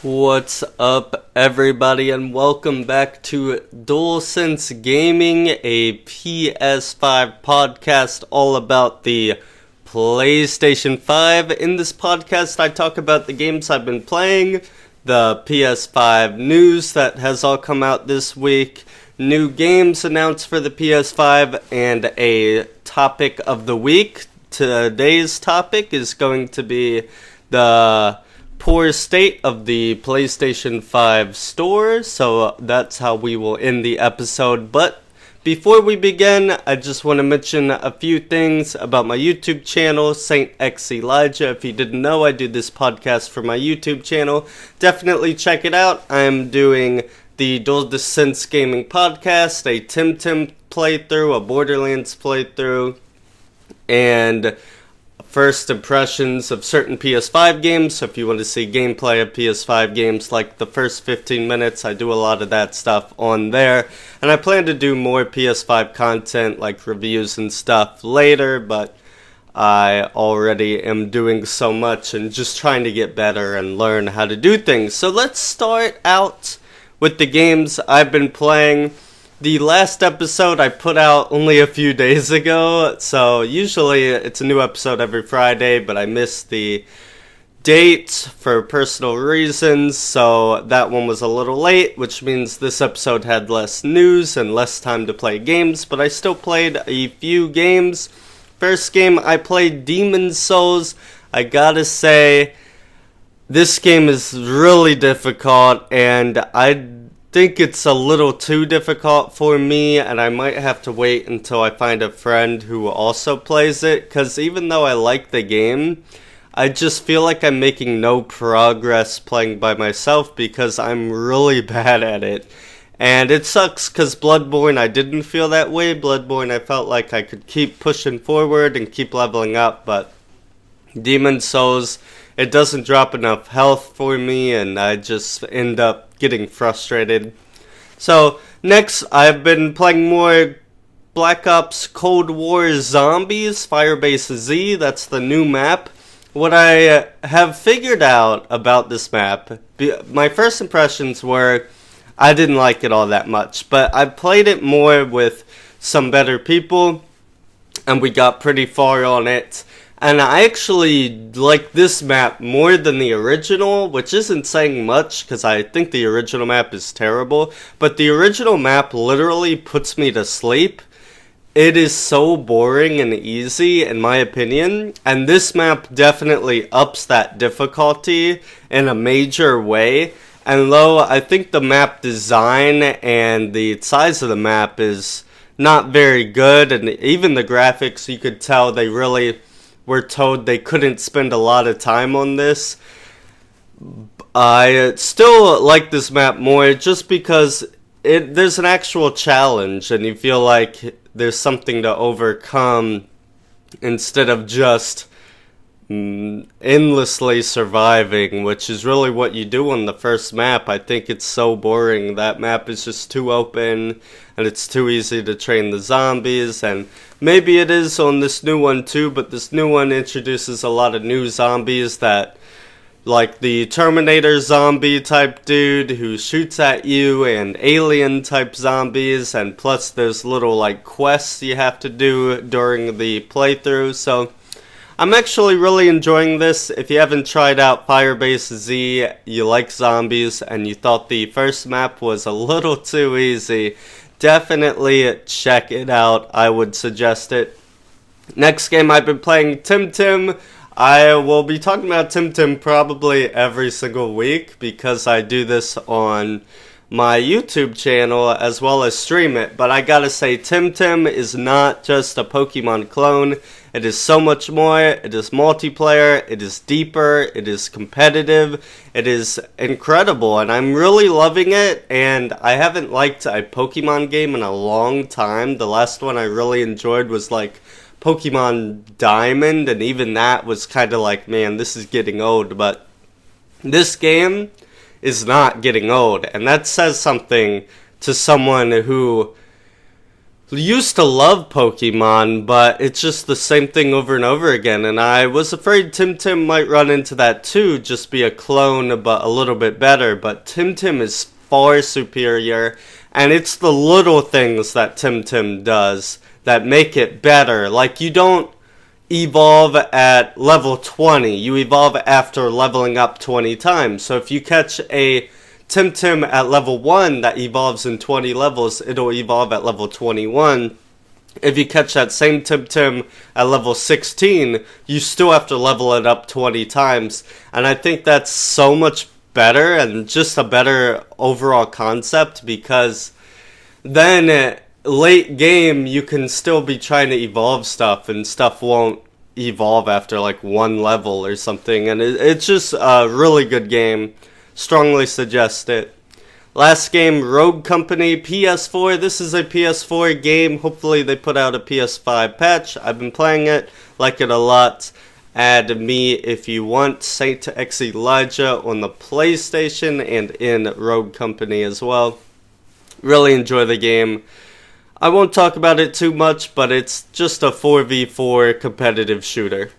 What's up, everybody, and welcome back to DualSense Gaming, a PS5 podcast all about the PlayStation 5. In this podcast, I talk about the games I've been playing, the PS5 news that has all come out this week, new games announced for the PS5, and a topic of the week. Today's topic is going to be the poor state of the PlayStation 5 store, so that's how we will end the episode. But before we begin, I just want to mention a few things about my YouTube channel, Saint X Elijah. If you didn't know, I do this podcast for my YouTube channel. Definitely check it out. I'm doing the DualSense Gaming Podcast, a TemTem playthrough, a Borderlands playthrough, and first impressions of certain PS5 games. So if you want to see gameplay of PS5 games, like the first 15 minutes, I do a lot of that stuff on there. And I plan to do more PS5 content, like reviews and stuff later, but I already am doing so much and just trying to get better and learn how to do things. So let's start out with the games I've been playing. The last episode I put out only a few days ago, so usually it's a new episode every Friday, but I missed the date for personal reasons, so that one was a little late, which means this episode had less news and less time to play games, but I still played a few games. First game, I played Demon's Souls. I gotta say, this game is really difficult, and I think it's a little too difficult for me, and I might have to wait until I find a friend who also plays it, because even though I like the game, I just feel like I'm making no progress playing by myself because I'm really bad at it. And it sucks because Bloodborne, I didn't feel that way. Bloodborne, I felt like I could keep pushing forward and keep leveling up, but Demon's Souls, it doesn't drop enough health for me, and I just end up getting frustrated. So, next, I've been playing more Black Ops Cold War Zombies, Firebase Z, that's the new map. What I have figured out about this map, my first impressions were, I didn't like it all that much, but I played it more with some better people, and we got pretty far on it. And I actually like this map more than the original, which isn't saying much because I think the original map is terrible. But the original map literally puts me to sleep. It is so boring and easy in my opinion. And this map definitely ups that difficulty in a major way. And though I think the map design and the size of the map is not very good, and even the graphics, you could tell they really were told they couldn't spend a lot of time on this. I still like this map more just because there's an actual challenge and you feel like there's something to overcome instead of just endlessly surviving, which is really what you do on the first map. I think it's so boring. That map is just too open and it's too easy to train the zombies, and maybe it is on this new one too, but this new one introduces a lot of new zombies that, like the Terminator zombie type dude who shoots at you, and alien type zombies, and plus there's little like quests you have to do during the playthrough. So I'm actually really enjoying this. If you haven't tried out Firebase Z, you like zombies, and you thought the first map was a little too easy, definitely check it out. I would suggest it. Next game, I've been playing TemTem. I will be talking about TemTem probably every single week because I do this on my YouTube channel as well as stream it. But I gotta say, TemTem is not just a Pokemon clone. It is so much more. It is multiplayer, it is deeper, it is competitive, it is incredible, and I'm really loving it. And I haven't liked a Pokemon game in a long time. The last one I really enjoyed was like Pokemon Diamond, and even that was kind of like, man, this is getting old. But this game is not getting old, and that says something to someone who used to love Pokemon, but it's just the same thing over and over again, and I was afraid TemTem might run into that too, just be a clone but a little bit better, but TemTem is far superior, and it's the little things that TemTem does that make it better. Like, you don't evolve at level 20, you evolve after leveling up 20 times, so if you catch a TemTem at level 1 that evolves in 20 levels, it'll evolve at level 21. If you catch that same TemTem at level 16, you still have to level it up 20 times. And I think that's so much better and just a better overall concept, because then late game you can still be trying to evolve stuff and stuff won't evolve after like one level or something. And it's just a really good game. Strongly suggest it. Last game, Rogue Company PS4. This is a PS4 game. Hopefully they put out a PS5 patch. I've been playing it, like it a lot. Add me if you want. Saint X Elijah on the PlayStation and in Rogue Company as well. Really enjoy the game. I won't talk about it too much, but it's just a 4v4 competitive shooter.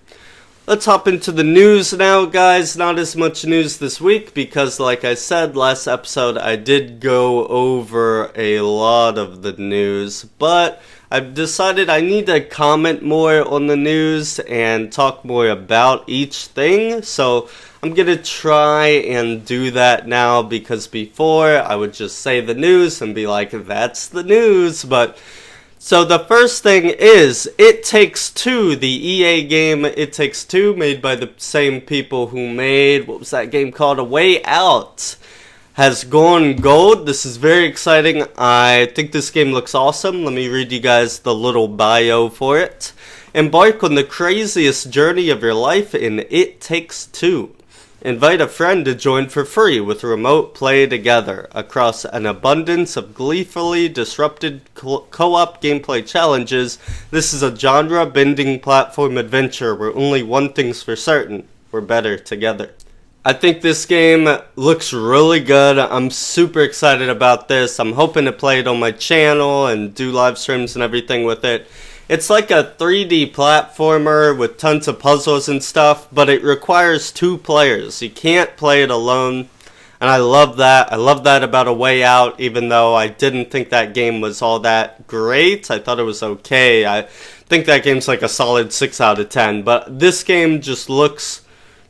Let's hop into the news now, guys. Not as much news this week because, like I said, last episode I did go over a lot of the news, but I've decided I need to comment more on the news and talk more about each thing, so I'm gonna try and do that now, because before I would just say the news and be like, that's the news, but so the first thing is, It Takes Two, the EA game It Takes Two, made by the same people who made, what was that game called, A Way Out, has gone gold. This is very exciting. I think this game looks awesome. Let me read you guys the little bio for it. Embark on the craziest journey of your life in It Takes Two. Invite a friend to join for free with remote play together across an abundance of gleefully disrupted co-op gameplay challenges. This is a genre-bending platform adventure where only one thing's for certain: we're better together. I think this game looks really good. I'm super excited about this. I'm hoping to play it on my channel and do live streams and everything with it. It's like a 3D platformer with tons of puzzles and stuff, but it requires 2 players. You can't play it alone, and I love that. I love that about A Way Out, even though I didn't think that game was all that great. I thought it was okay. I think that game's like a solid 6 out of 10, but this game just looks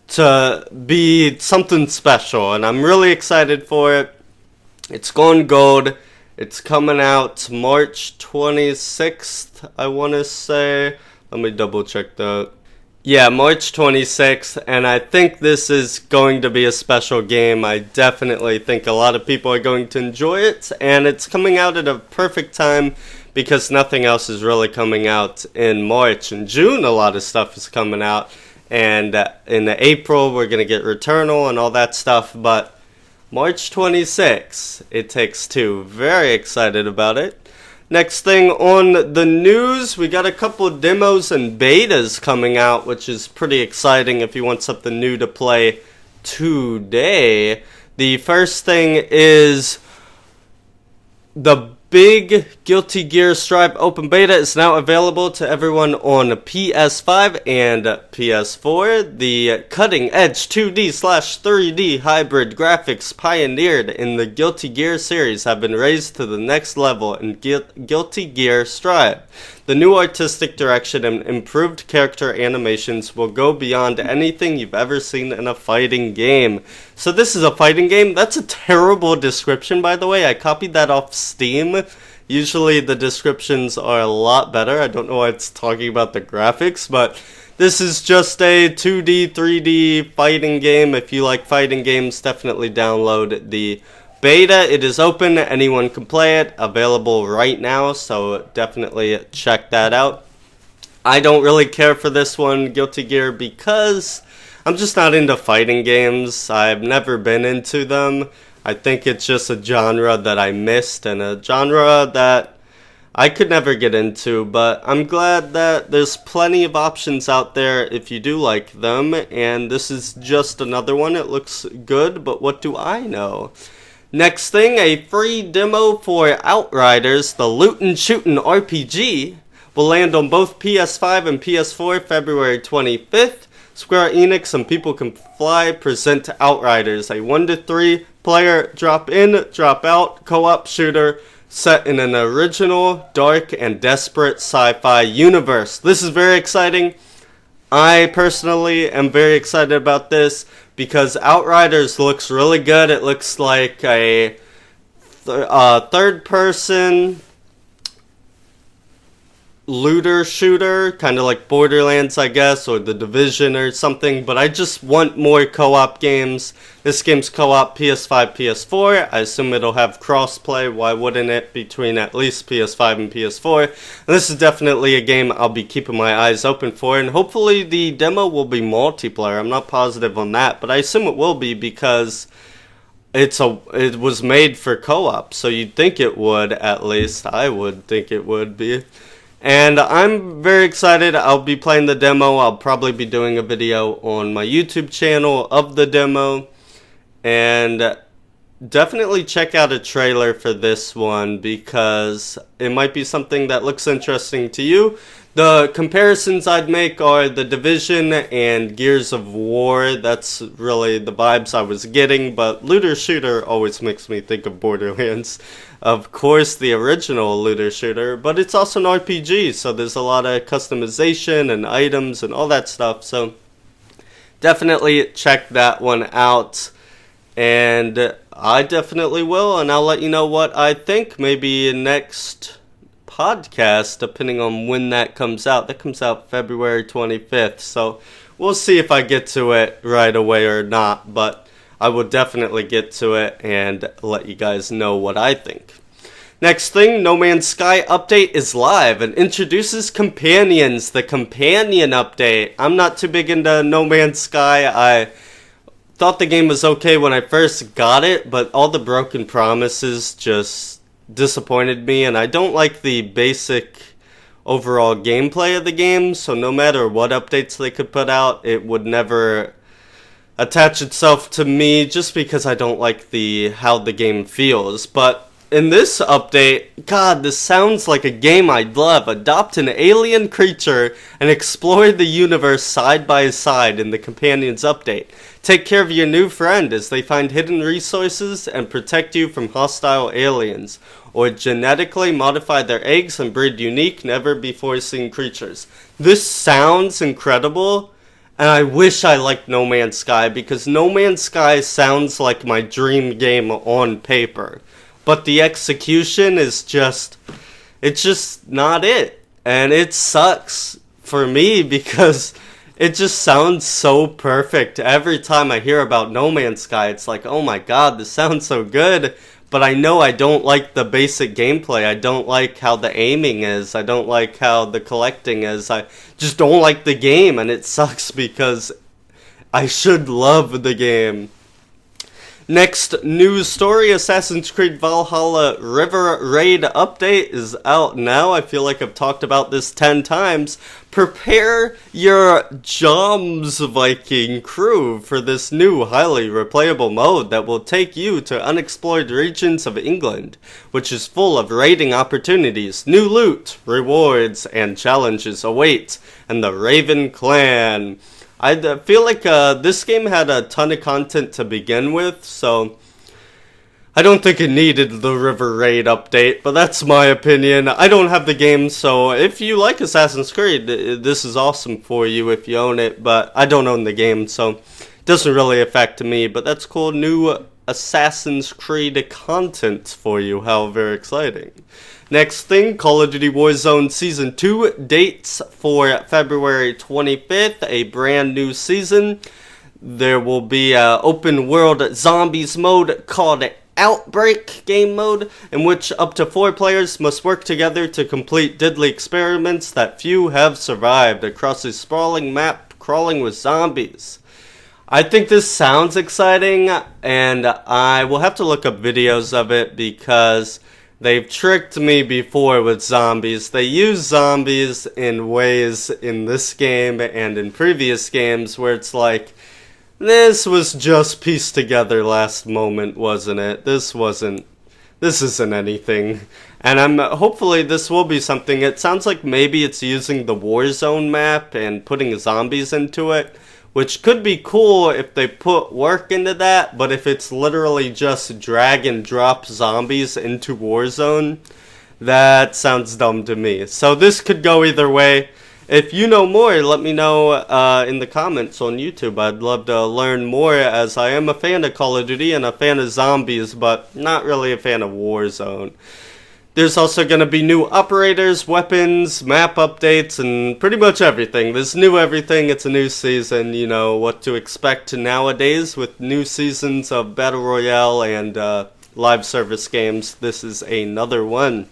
to be something special, and I'm really excited for it. It's gone gold. It's coming out March 26th, I want to say. Let me double check that. Yeah, March 26th, and I think this is going to be a special game. I definitely think a lot of people are going to enjoy it, and it's coming out at a perfect time because nothing else is really coming out in March. In June, a lot of stuff is coming out, and in April, we're going to get Returnal and all that stuff, but March 26th, It Takes Two. Very excited about it. Next thing on the news, we got a couple demos and betas coming out, which is pretty exciting if you want something new to play today. The first thing is the big Guilty Gear Stripe open beta is now available to everyone on PS5 and PS4. The cutting-edge 2D/3D hybrid graphics pioneered in the Guilty Gear series have been raised to the next level in Guilty Gear Stripe. The new artistic direction and improved character animations will go beyond anything you've ever seen in a fighting game. So this is a fighting game? That's a terrible description, by the way. I copied that off Steam. Usually the descriptions are a lot better. I don't know why it's talking about the graphics, but this is just a 2D, 3D fighting game. If you like fighting games, definitely download the beta. It is open, anyone can play it, available right now, so definitely check that out. I don't really care for this one, Guilty Gear, because I'm just not into fighting games. I've never been into them. I think it's just a genre that I missed, and a genre that I could never get into, but I'm glad that there's plenty of options out there if you do like them, and this is just another one. It looks good, but what do I know? Next thing, a free demo for Outriders, the lootin' shootin' RPG, will land on both PS5 and PS4 February 25th. Square Enix and People Can Fly present Outriders, a 1 to 3 player drop in, drop out co-op shooter set in an original, dark, and desperate sci-fi universe. This is very exciting. I personally am very excited about this because Outriders looks really good. It looks like a third-person looter shooter, kind of like Borderlands, I guess, or The Division or something, but I just want more co-op games. This game's co-op PS5, PS4. I assume it'll have cross-play. Why wouldn't it, between at least PS5 and PS4? And this is definitely a game I'll be keeping my eyes open for, and hopefully the demo will be multiplayer. I'm not positive on that, but I assume it will be because it was made for co-op, so you'd think it would, at least. I would think it would be. And I'm very excited. I'll be playing the demo. I'll probably be doing a video on my YouTube channel of the demo. And definitely check out a trailer for this one because it might be something that looks interesting to you. The comparisons I'd make are The Division and Gears of War. That's really the vibes I was getting, but looter shooter always makes me think of Borderlands. Of course, the original looter shooter, but it's also an RPG, so there's a lot of customization and items and all that stuff, so definitely check that one out. And I definitely will, and I'll let you know what I think maybe next podcast, depending on when that comes out. That comes out February 25th, so we'll see if I get to it right away or not, but I will definitely get to it and let you guys know what I think. Next thing, No Man's Sky update is live and introduces companions. The companion update. I'm not too big into No Man's Sky. I thought the game was okay when I first got it, but all the broken promises just disappointed me, and I don't like the basic overall gameplay of the game, so no matter what updates they could put out, it would never attach itself to me just because I don't like how the game feels. But in this update, God, this sounds like a game I'd love. Adopt an alien creature and explore the universe side by side in the Companions update. Take care of your new friend as they find hidden resources and protect you from hostile aliens, or genetically modify their eggs and breed unique, never before seen creatures. This sounds incredible. And I wish I liked No Man's Sky, because No Man's Sky sounds like my dream game on paper. But the execution is it's just not it. And it sucks for me because it just sounds so perfect. Every time I hear about No Man's Sky, it's like, oh my god, this sounds so good. But I know I don't like the basic gameplay. I don't like how the aiming is. I don't like how the collecting is. I just don't like the game, and it sucks because I should love the game. Next news story, Assassin's Creed Valhalla River Raid update is out now. I feel like I've talked about this 10 times. Prepare your Joms Viking crew for this new highly replayable mode that will take you to unexplored regions of England, which is full of raiding opportunities. New loot, rewards, and challenges await, and the Raven Clan. I feel like this game had a ton of content to begin with, so I don't think it needed the River Raid update, but that's my opinion. I don't have the game, so if you like Assassin's Creed, this is awesome for you if you own it, but I don't own the game, so it doesn't really affect me, but that's cool. New Assassin's Creed content for you, how very exciting. Next thing, Call of Duty Warzone Season 2 dates for February 25th, a brand new season. There will be an open world zombies mode called Outbreak game mode, in which up to 4 players must work together to complete deadly experiments that few have survived across a sprawling map crawling with zombies. I think this sounds exciting, and I will have to look up videos of it because they've tricked me before with zombies. They use zombies in ways in this game and in previous games where it's like This was just pieced together last moment, wasn't it? This isn't anything. And hopefully this will be something. It sounds like maybe it's using the Warzone map and putting zombies into it, which could be cool if they put work into that, but if it's literally just drag and drop zombies into Warzone, that sounds dumb to me. So this could go either way. If you know more, let me know in the comments on YouTube. I'd love to learn more, as I am a fan of Call of Duty and a fan of zombies, but not really a fan of Warzone. There's also going to be new operators, weapons, map updates, and pretty much everything. There's new everything. It's a new season. You know what to expect nowadays with new seasons of Battle Royale and live service games. This is another one.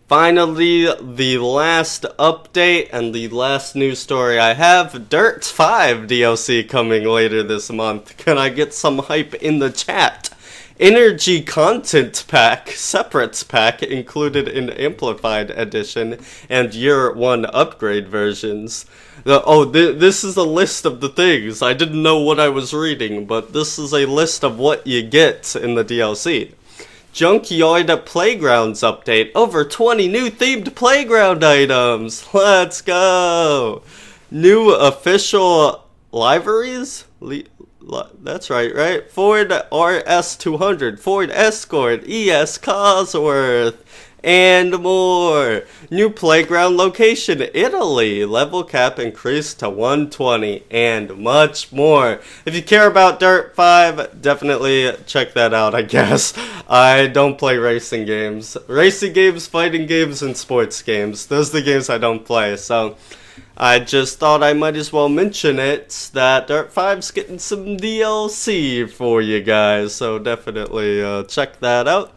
Finally, the last update and the last news story I have, Dirt 5 DLC coming later this month. Can I get some hype in the chat? Energy Content Pack, Separates Pack included in Amplified Edition, and Year 1 upgrade versions. This is a list of the things. I didn't know what I was reading, but this is a list of what you get in the DLC. Junkyard Playgrounds update. Over 20 new themed playground items. Let's go. New official liveries? That's right? Ford RS200, Ford Escort, ES Cosworth, and more. New playground location, Italy. Level cap increased to 120, and much more. If you care about Dirt 5, definitely check that out, I guess. I don't play racing games. Racing games, fighting games, and sports games. Those are the games I don't play, so I just thought I might as well mention it, that Dirt 5's getting some DLC for you guys, so definitely check that out.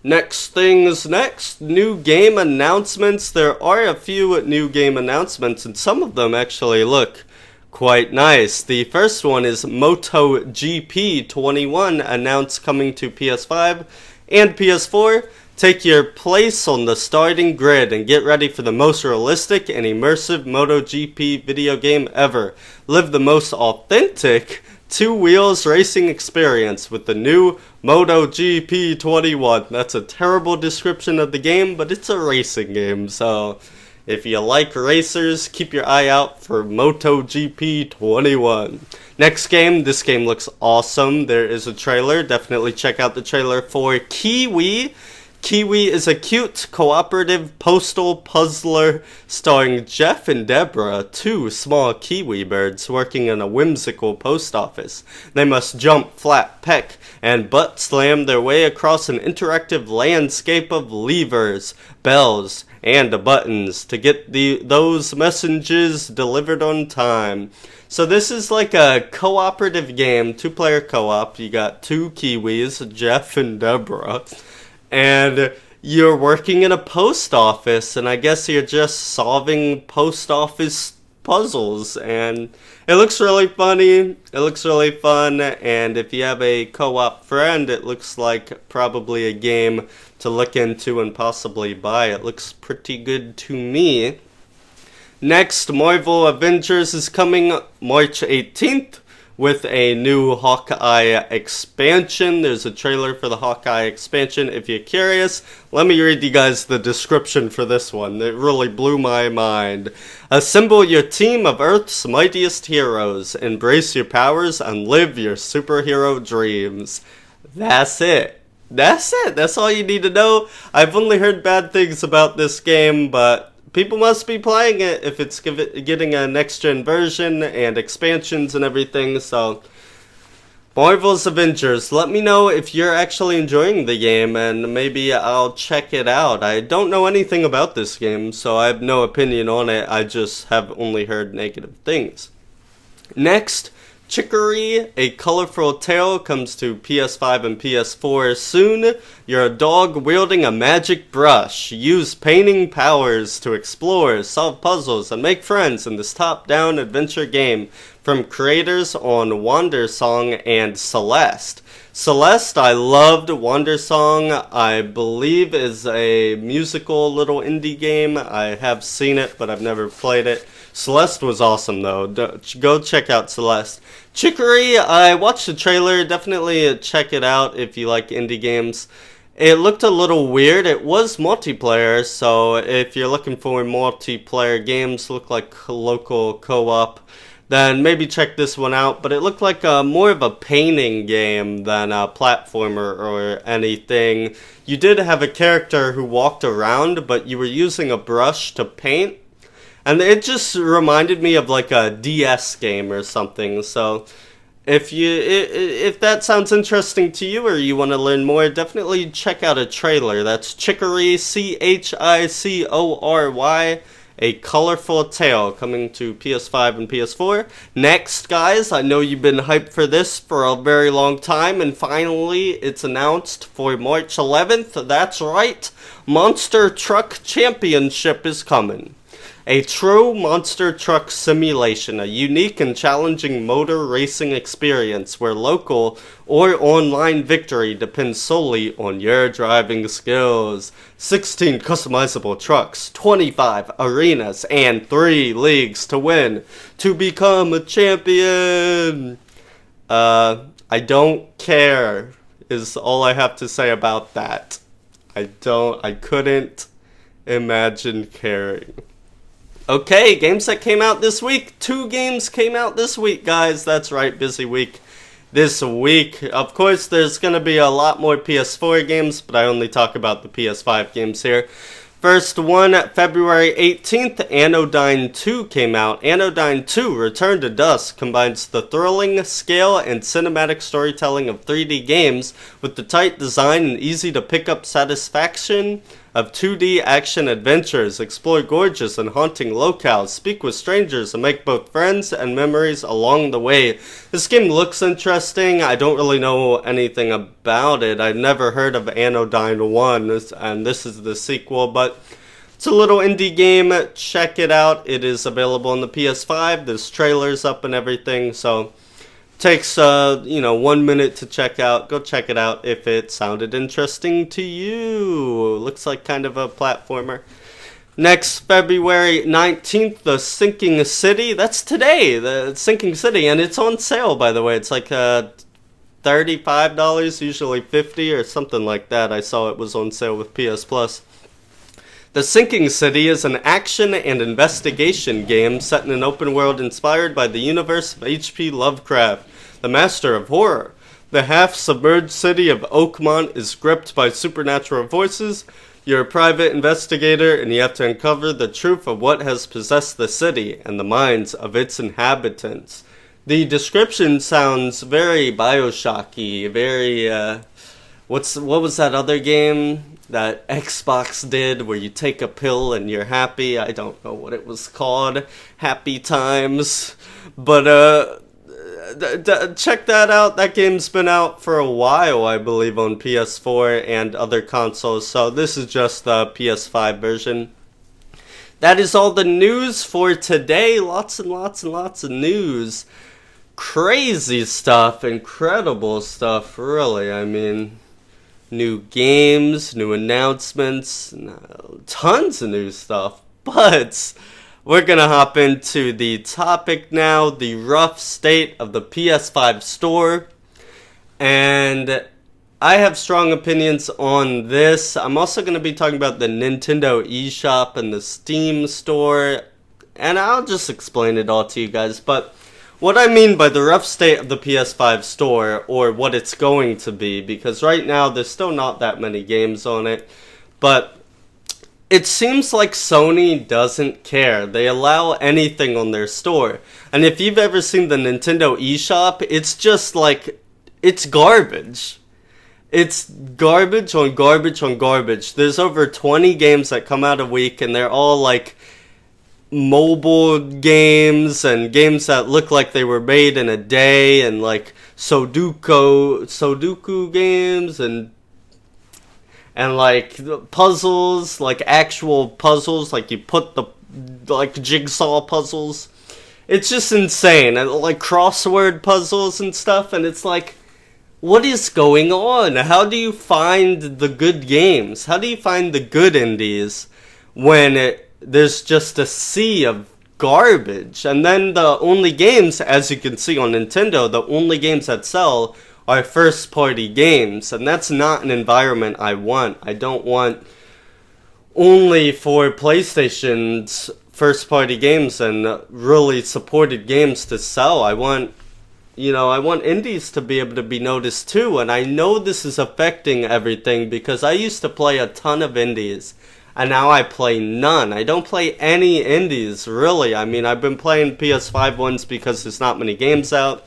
Next things next, new game announcements. There are a few new game announcements, and some of them actually look quite nice. The first one is MotoGP 21, announced coming to PS5 and PS4. Take your place on the starting grid and get ready for the most realistic and immersive MotoGP video game ever. Live the most authentic two wheels racing experience with the new MotoGP 21. That's a terrible description of the game, but it's a racing game, so if you like racers, keep your eye out for MotoGP 21. Next game, this game looks awesome. There is a trailer. Definitely check out the trailer for Kiwi. Kiwi is a cute, cooperative postal puzzler starring Jeff and Deborah, two small kiwi birds working in a whimsical post office. They must jump, flap, peck, and butt slam their way across an interactive landscape of levers, bells, and buttons to get those messages delivered on time. So this is like a cooperative game, two-player co-op. You got two kiwis, Jeff and Deborah, and you're working in a post office, and I guess you're just solving post office puzzles, and it looks really funny, it looks really fun, and if you have a co-op friend, it looks like probably a game to look into and possibly buy. It looks pretty good to me. Next, Marvel Avengers is coming March 18th. With a new Hawkeye expansion. There's a trailer for the Hawkeye expansion. If you're curious, let me read you guys the description for this one. It really blew my mind. Assemble your team of Earth's mightiest heroes. Embrace your powers and live your superhero dreams. That's it. That's all you need to know. I've only heard bad things about this game, but people must be playing it if it's getting a next-gen version and expansions and everything, so Marvel's Avengers. Let me know if you're actually enjoying the game, and maybe I'll check it out. I don't know anything about this game, so I have no opinion on it. I just have only heard negative things. Next, Chicory, A Colorful Tale comes to PS5 and PS4 soon. You're a dog wielding a magic brush. Use painting powers to explore, solve puzzles, and make friends in this top-down adventure game. from creators on Wandersong and Celeste. Celeste, I loved. Wandersong, I believe, is a musical little indie game. I have seen it, but I've never played it. Celeste was awesome, though. Go check out Celeste. Chicory, I watched the trailer. Definitely check it out if you like indie games. It looked a little weird. It was multiplayer, so if you're looking for multiplayer games, look like local co-op, then maybe check this one out. But it looked like more of a painting game than a platformer or anything. You did have a character who walked around, but you were using a brush to paint. And it just reminded me of like a DS game or something. So if that sounds interesting to you or you want to learn more, definitely check out a trailer. That's Chicory, Chicory, A Colorful Tale, coming to PS5 and PS4. Next, guys, I know you've been hyped for this for a very long time, and finally it's announced for March 11th. That's right, Monster Truck Championship is coming. A true monster truck simulation, a unique and challenging motor racing experience where local or online victory depends solely on your driving skills. 16 customizable trucks, 25 arenas, and 3 leagues to win to become a champion. I don't care is all I have to say about that. I couldn't imagine caring. Okay, games that came out this week. 2 games came out this week, guys. That's right, busy week this week. Of course, there's going to be a lot more PS4 games, but I only talk about the PS5 games here. First one, February 18th, Anodyne 2 came out. Anodyne 2, Return to Dusk, combines the thrilling scale and cinematic storytelling of 3D games with the tight design and easy-to-pick-up satisfaction of 2D action adventures. Explore gorgeous and haunting locales, speak with strangers, and make both friends and memories along the way. This game looks interesting. I don't really know anything about it. I've never heard of Anodyne 1, and this is the sequel, but it's a little indie game. Check it out. It is available on the PS5. There's trailers up and everything, so takes 1 minute to check out. Go check it out if it sounded interesting to you. Looks like kind of a platformer. Next, February 19th, The Sinking City. That's today, The Sinking City, and it's on sale, by the way. It's like $35, usually $50 or something like that. I saw it was on sale with PS Plus. The Sinking City is an action and investigation game set in an open world inspired by the universe of H.P. Lovecraft, the master of horror. The half-submerged city of Oakmont is gripped by supernatural forces. You're a private investigator, and you have to uncover the truth of what has possessed the city and the minds of its inhabitants. The description sounds very Bioshocky, very, what was that other game that Xbox did where you take a pill and you're happy? I don't know what it was called. Happy Times. But check that out. That game's been out for a while, I believe, on PS4 and other consoles. So this is just the PS5 version. That is all the news for today. Lots and lots and lots of news. Crazy stuff. Incredible stuff, really. I mean, new games, new announcements, tons of new stuff. But we're going to hop into the topic now, the rough state of the PS5 store. And I have strong opinions on this. I'm also going to be talking about the Nintendo Eshop and the Steam store. And I'll just explain it all to you guys. But what I mean by the rough state of the PS5 store, or what it's going to be, because right now there's still not that many games on it, but it seems like Sony doesn't care. They allow anything on their store. And if you've ever seen the Nintendo Eshop, it's just like, it's garbage. It's garbage on garbage on garbage. There's over 20 games that come out a week, and they're all like mobile games and games that look like they were made in a day, and like Sudoku games and like puzzles, like actual puzzles, like you put the like jigsaw puzzles. it's just insane. And like crossword puzzles and stuff, and it's like, what is going on? How do you find the good games? How do you find the good indies when there's just a sea of garbage? And then the only games, as you can see on Nintendo, the only games that sell are first party games, and that's not an environment I want. I don't want only for PlayStation's first party games and really supported games to sell. I want indies to be able to be noticed too, and I know this is affecting everything because I used to play a ton of indies, and now I play none. I don't play any indies, really. I mean, I've been playing PS5 ones because there's not many games out,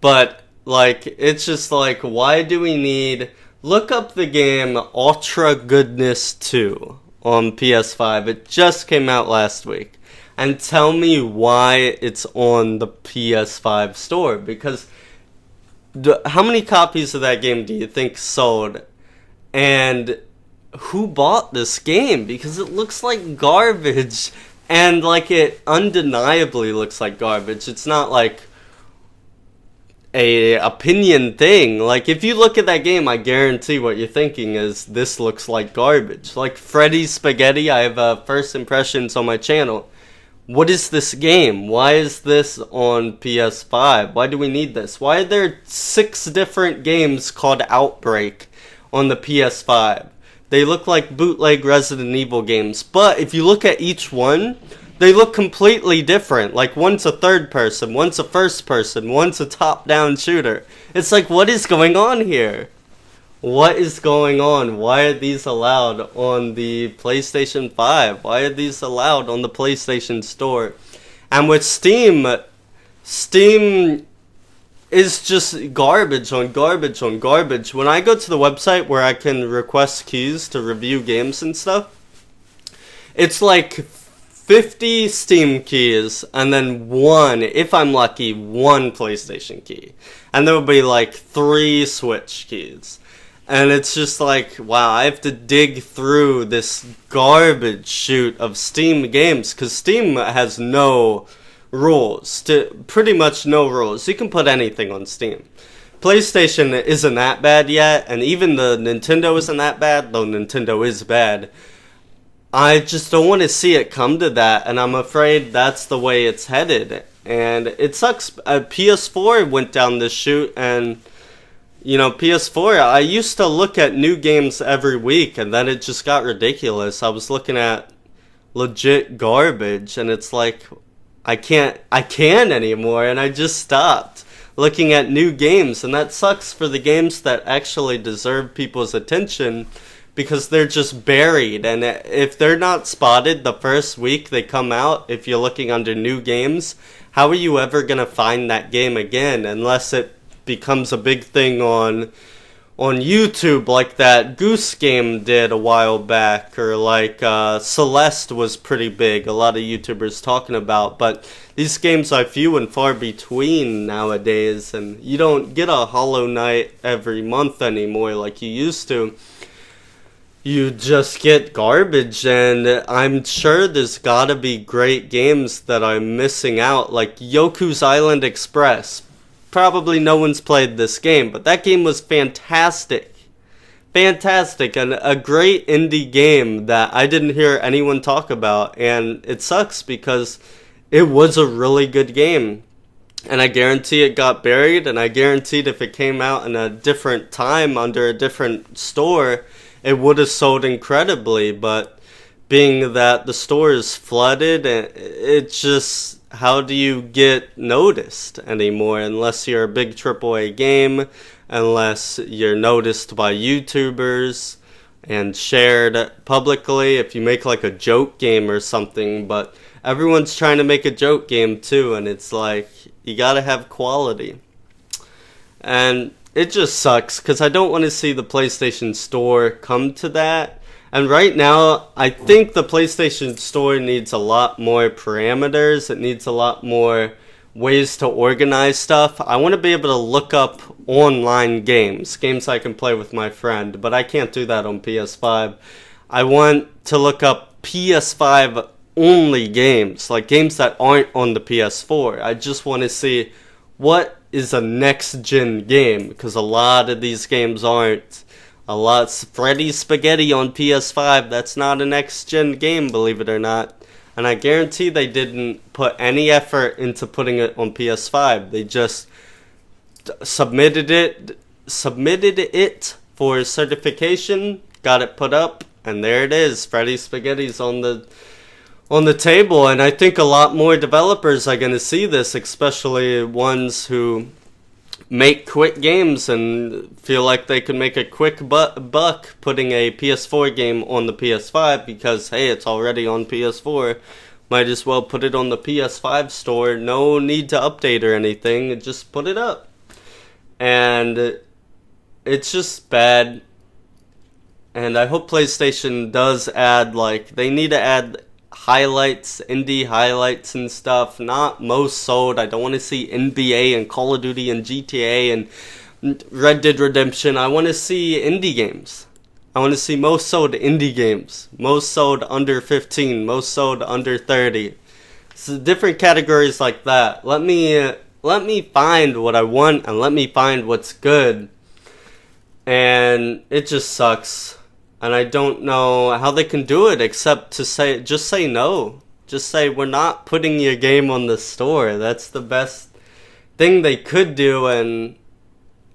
but, like, it's just like, why do we need... Look up the game Ultra Goodness 2 on PS5. It just came out last week. And tell me why it's on the PS5 store. Because how many copies of that game do you think sold? And who bought this game? Because it looks like garbage. And like, it undeniably looks like garbage. It's not like a opinion thing. Like, if you look at that game, I guarantee what you're thinking is, this looks like garbage. Like Freddy's Spaghetti, I have first impressions on my channel. What is this game? Why is this on PS5? Why do we need this? Why are there 6 different games called Outbreak on the PS5? They look like bootleg Resident Evil games, but if you look at each one, they look completely different. Like, one's a third person, one's a first person, one's a top-down shooter. It's like, what is going on here? What is going on? Why are these allowed on the PlayStation 5? Why are these allowed on the PlayStation Store? And with Steam is just garbage on garbage on garbage. When I go to the website where I can request keys to review games and stuff, it's like 50 Steam keys, and then one, if I'm lucky, one PlayStation key. And there will be like 3 Switch keys. And it's just like, wow, I have to dig through this garbage chute of Steam games, because Steam has no rules, pretty much no rules. You can put anything on Steam. PlayStation isn't that bad yet, and even the Nintendo isn't that bad, though Nintendo is bad. I just don't want to see it come to that, and I'm afraid that's the way it's headed. And it sucks. PS4 went down this chute, and, you know, PS4, I used to look at new games every week, and then it just got ridiculous. I was looking at legit garbage, and it's like, I can't anymore, and I just stopped looking at new games, and that sucks for the games that actually deserve people's attention, because they're just buried, and if they're not spotted the first week they come out, if you're looking under new games, how are you ever going to find that game again, unless it becomes a big thing on YouTube, like that Goose Game did a while back, or like Celeste was pretty big, a lot of YouTubers talking about, but these games are few and far between nowadays, and you don't get a Hollow Knight every month anymore like you used to. You just get garbage, and I'm sure there's gotta be great games that I'm missing out, like Yoku's Island Express. Probably no one's played this game, but that game was fantastic. Fantastic, and a great indie game that I didn't hear anyone talk about, and it sucks because it was a really good game. And I guarantee it got buried, and I guaranteed if it came out in a different time under a different store, it would have sold incredibly, but being that the store is flooded, it's just, how do you get noticed anymore unless you're a big AAA game, unless you're noticed by YouTubers and shared publicly, if you make like a joke game or something, but everyone's trying to make a joke game too, and it's like, you gotta have quality. And it just sucks, because I don't want to see the PlayStation Store come to that. And right now, I think the PlayStation Store needs a lot more parameters. It needs a lot more ways to organize stuff. I want to be able to look up online games I can play with my friend, but I can't do that on PS5. I want to look up PS5 only games, like games that aren't on the PS4. I just want to see what is a next-gen game, because a lot of these games aren't. Freddy's Spaghetti on PS5, that's not a next-gen game, believe it or not. And I guarantee they didn't put any effort into putting it on PS5. They just submitted it for certification, got it put up, and there it is. Freddy's Spaghetti's on the table, and I think a lot more developers are going to see this, especially ones who make quick games and feel like they can make a quick buck putting a PS4 game on the PS5 because, hey, it's already on PS4. Might as well put it on the PS5 store. No need to update or anything. Just put it up. And it's just bad. And I hope PlayStation does add, they need to add highlights, indie highlights and stuff, not most sold. I don't want to see NBA and Call of Duty and GTA and Red Dead Redemption. I want to see indie games. I want to see most sold indie games, most sold under 15, most sold under 30. So different categories like that. Let me find what I want and let me find what's good. And it just sucks. And I don't know how they can do it except to just say no. Just say, we're not putting your game on the store. That's the best thing they could do. And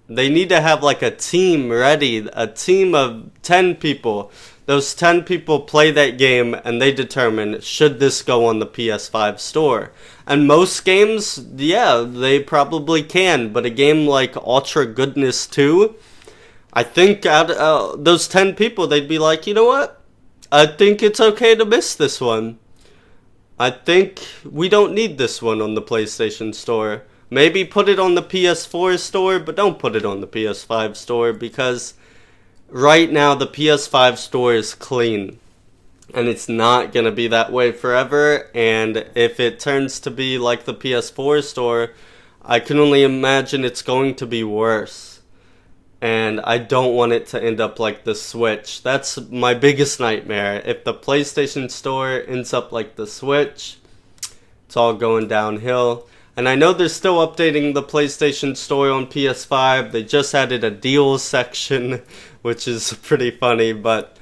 they need to have a team ready. A team of 10 people. Those 10 people play that game and they determine, should this go on the PS5 store? And most games, yeah, they probably can. But a game like Ultra Goodness 2... I think out of those 10 people, they'd be like, you know what? I think it's okay to miss this one. I think we don't need this one on the PlayStation Store. Maybe put it on the PS4 store, but don't put it on the PS5 store because right now the PS5 store is clean. And it's not going to be that way forever. And if it turns to be like the PS4 store, I can only imagine it's going to be worse. And I don't want it to end up like the Switch. That's my biggest nightmare. If the PlayStation Store ends up like the Switch, it's all going downhill. And I know they're still updating the PlayStation Store on PS5. They just added a deals section, which is pretty funny. But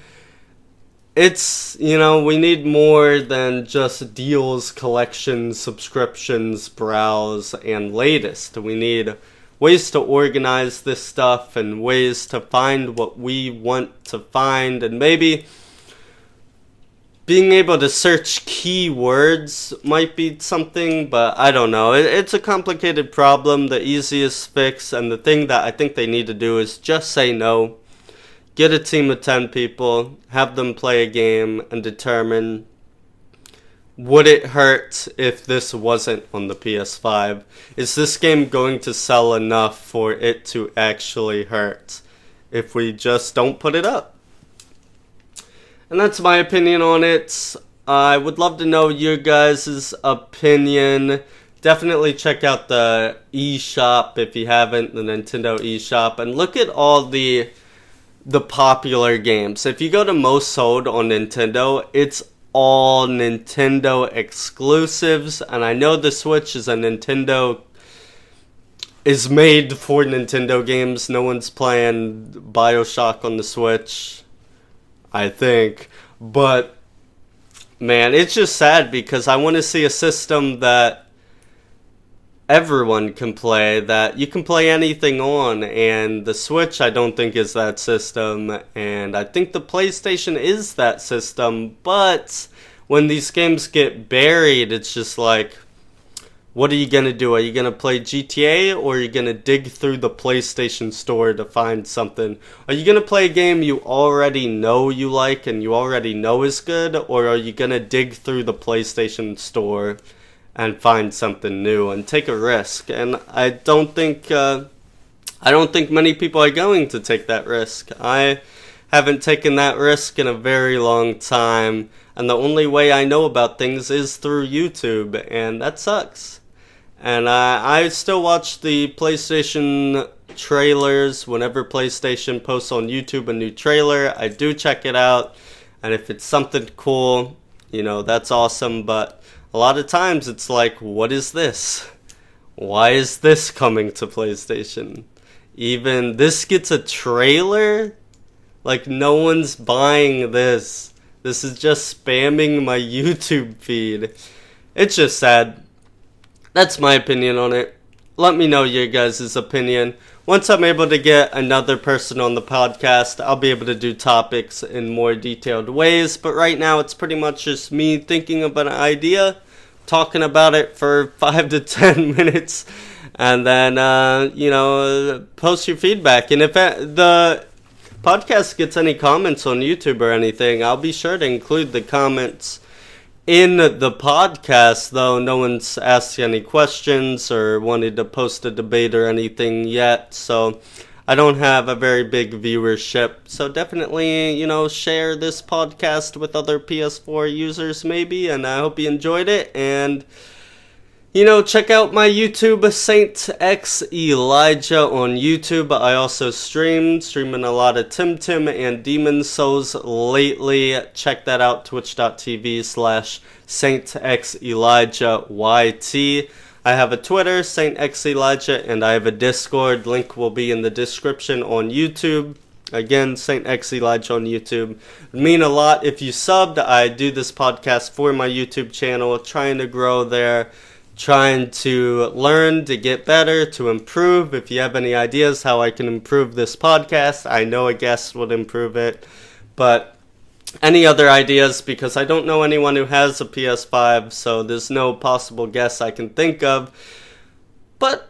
it's, we need more than just deals, collections, subscriptions, browse, and latest. We need ways to organize this stuff and ways to find what we want to find, and maybe being able to search keywords might be something, but I don't know. It's a complicated problem. The easiest fix and the thing that I think they need to do is just say no. Get a team of 10 people, have them play a game, and determine, would it hurt if this wasn't on the PS5? Is this game going to sell enough for it to actually hurt if we just don't put it up? And that's my opinion on it. I would love to know your guys' opinion. Definitely check out the eShop if you haven't, the Nintendo eShop, and look at all the popular games. If you go to most sold on Nintendo, it's all Nintendo exclusives, and I know the Switch is made for Nintendo games. No one's playing BioShock on the Switch, I think. But man, it's just sad because I want to see a system that everyone can play, that you can play anything on, and the Switch I don't think is that system, and I think the PlayStation is that system, but when these games get buried, it's just like, what are you going to do? Are you going to play GTA, or are you going to dig through the PlayStation Store to find something? Are you going to play a game you already know you like and you already know is good, or are you going to dig through the PlayStation Store and find something new and take a risk? And I don't think many people are going to take that risk. I haven't taken that risk in a very long time, and the only way I know about things is through YouTube, and that sucks. And I still watch the PlayStation trailers. Whenever PlayStation posts on YouTube a new trailer, I do check it out, and if it's something cool, that's awesome, but a lot of times it's like, what is this? Why is this coming to PlayStation? Even this gets a trailer? Like, no one's buying this. This is just spamming my YouTube feed. It's just sad. That's my opinion on it. Let me know your guys' opinion. Once I'm able to get another person on the podcast, I'll be able to do topics in more detailed ways. But right now, it's pretty much just me thinking of an idea, talking about it for 5 to 10 minutes, and then, post your feedback. And if the podcast gets any comments on YouTube or anything, I'll be sure to include the comments in the podcast, though no one's asked any questions or wanted to post a debate or anything yet, so I don't have a very big viewership. So definitely, share this podcast with other PS4 users maybe, and I hope you enjoyed it. And check out my YouTube, Saint X Elijah on YouTube. I also streaming a lot of TemTem and Demon Souls lately. Check that out, twitch.tv/Saint X Elijah YT. I have a Twitter, Saint X Elijah, and I have a Discord. Link will be in the description on YouTube. Again, Saint X Elijah on YouTube. It would mean a lot if you subbed. I do this podcast for my YouTube channel, trying to grow there. Trying to learn, to get better, to improve. If you have any ideas how I can improve this podcast, I know a guest would improve it. But any other ideas, because I don't know anyone who has a PS5, so there's no possible guess I can think of. But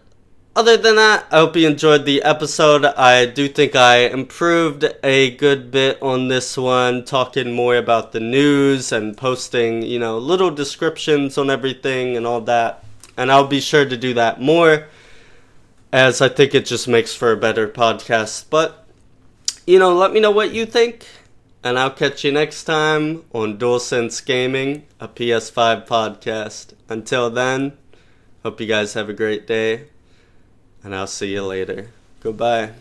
other than that, I hope you enjoyed the episode. I do think I improved a good bit on this one, talking more about the news and posting, little descriptions on everything and all that. And I'll be sure to do that more, as I think it just makes for a better podcast. But, let me know what you think, and I'll catch you next time on DualSense Gaming, a PS5 podcast. Until then, hope you guys have a great day. And I'll see you later. Goodbye.